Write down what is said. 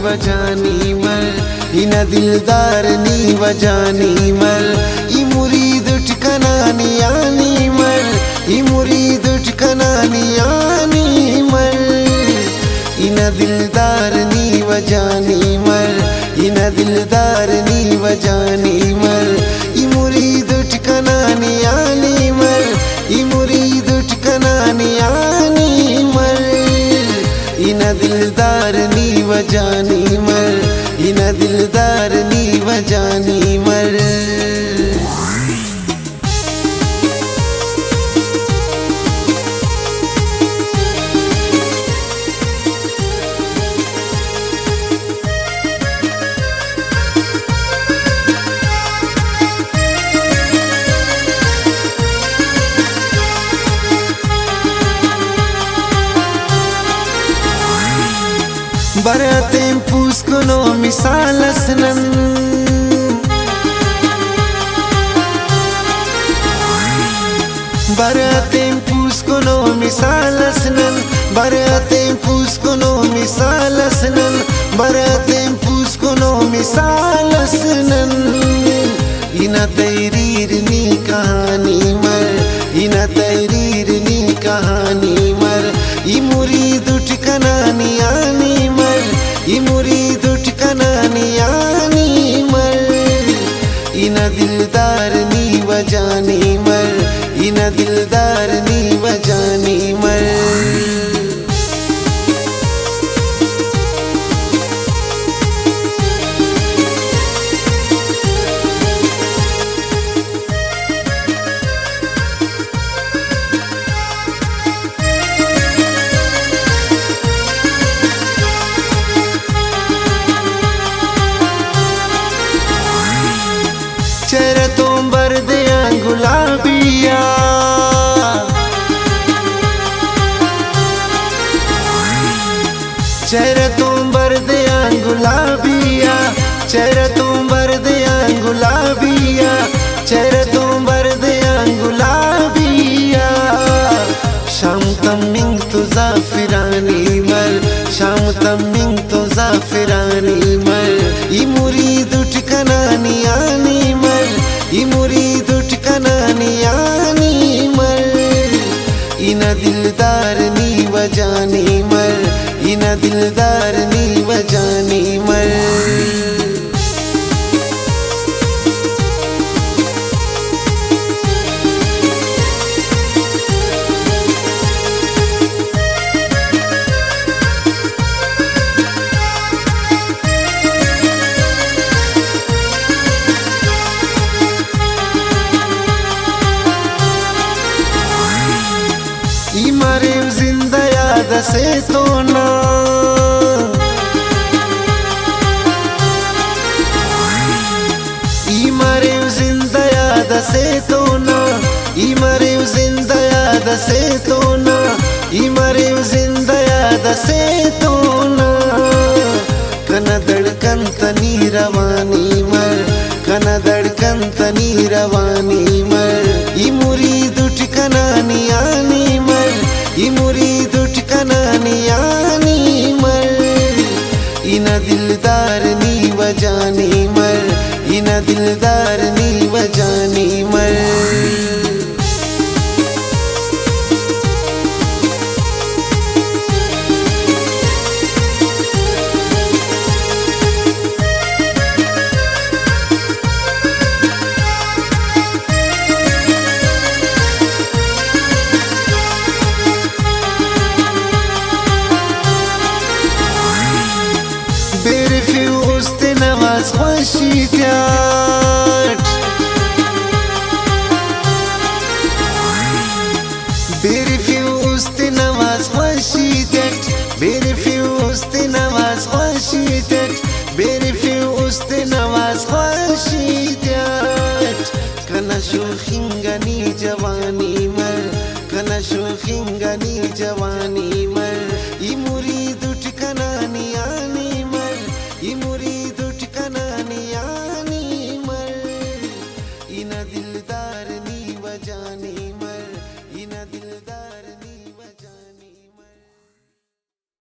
वजानी मर इना दिलदार नी वजानी मर ई मुरीद ठिकानानी आनी मर ई मुरीद ठिकानानी आनी मर इना दिलदार नी वजानी मर इना दिलदार नी वजानी मर ई मुरीद ठिकानानी आनी मर ई मुरीद ठिकानानी आनी मर इना दिलदार नी वजानी मर इना दिलदार नी वजानी मर Baratem puskuno misalasnan Baratem puskuno misalasnan Baratem puskuno misalasnan Baratem puskuno misalasnan Ina tahrir ni kahani mar Ina tahrir ni kahani mar Ye murid ठिकानानी आनी मर ये मुरीद ठिकानानी आनी मर इना दिलदार नी वजानी मर इना दिलदार नी वजानी मर चेहरा बरदिया गुलाबिया चेहरा बरदिया गुलाबिया चेहरा बरदिया गुलाबिया चेहरा बरदिया गुलाबिया शाम तमिंग तो जाफिरानी मर शाम तमिंग तो जाफिरानी मर ये मुरीद ठिकानानी आनी ये मुरीद ठिकानानी आनी मर इना दिलदार नी वजानी मर इना दिलदार नी वजानी मर मरे जिंदा याद से तो ना मरे जिंदा याद से तो ना मरे जिंदा याद से तो ना मरे जिंदा याद से तो ना कना धड़कन तनी रवानी मर कना धड़कन तनी रवानी मर ये मुरीद ठिकानानी आनी ये मुरीद ठिकानानी आनी मर इना दिलदार नी वजानी मर इना दिलदार नी वजानी मर نواز خوشی کرد بری فی وسط نواز خوشی کرد بری فی وسط نواز خوشی کرد بری فی وسط نواز خوشی کرد کنا شوخینگانی جوانی مر کنا شوخینگانی جوانی مر ای مرید ٹھکانانی آنی مر ای مرید ٹھکانانی آنی مر اینا دلدار نی وجانی مر اینا دلدار